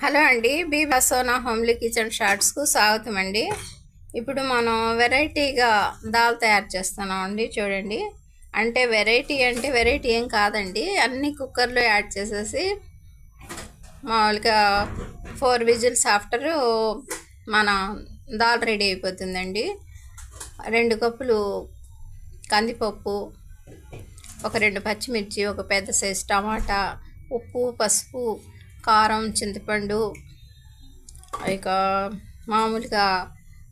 Hello అండి, Biba Sona homely kitchen షార్ట్స్కు స్వాగతం అండి. ఇప్పుడు మనం వెరైటీగా దాల్ తయారు చేస్తున్నాం అండి. చూడండి, అంటే వెరైటీ ఏం కాదండి. అన్ని కుక్కర్లో యాడ్ చేసేసి మామూలుగా 4 విజిల్స్ ఆఫ్టర్ మన దాల్ రెడీ అయిపోతుందండి. 2 కప్పులు కందిపప్పు, ఒక 2 పచ్చిమిర్చి, ఒక పెద్ద సైజు టమాటా, ఉప్పు, పసుపు, కారం, చింతపండు, ఇక మామూలుగా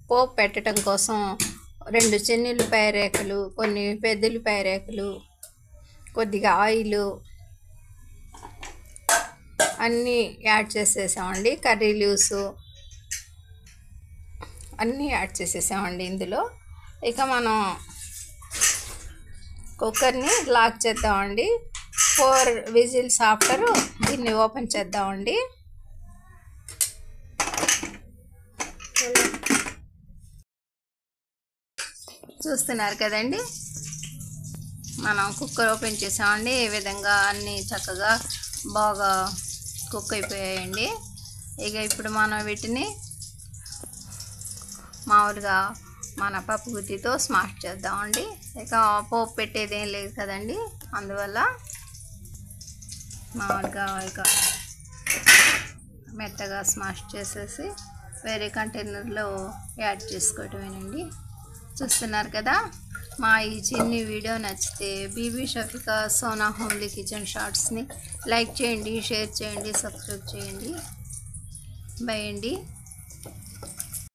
పోపు పెట్టడం కోసం 2 చెన్నుల్లిపాయ రేఖలు, కొన్ని పెద్దల్లిపాయ రేఖలు, కొద్దిగా ఆయిల్ అన్నీ యాడ్ చేసేసామండి. కర్రీ లీవ్స్ అన్నీ యాడ్ చేసేసామండి ఇందులో. ఇక మనం కుక్కర్ని లాక్ చేద్దామండి. 4 విజిల్స్ ఆఫ్టర్ దీన్ని ఓపెన్ చేద్దామండి. చూస్తున్నారు కదండి, మనం కుక్కర్ ఓపెన్ చేసామండి. ఈ విధంగా అన్నీ చక్కగా బాగా కుక్ అయిపోయాయండి. ఇక ఇప్పుడు మనం వీటిని మామూలుగా మన పప్పు గుత్తితో స్మాష్ చేద్దామండి. ఇక పోపు పెట్టేది ఏం లేదు కదండి, అందువల్ల మామూలుగా ఇక మెత్తగా స్మాష్ చేసేసి వేరే కంటైనర్లో యాడ్ చేసుకోవటమేనండి. చూస్తున్నారు కదా, మా ఈ చిన్ని వీడియో నచ్చితే బీబీ షఫికా సోనా హోమ్లీ కిచెన్ షార్ట్స్ని లైక్ చేయండి, షేర్ చేయండి, సబ్స్క్రైబ్ చేయండి. బై అండి.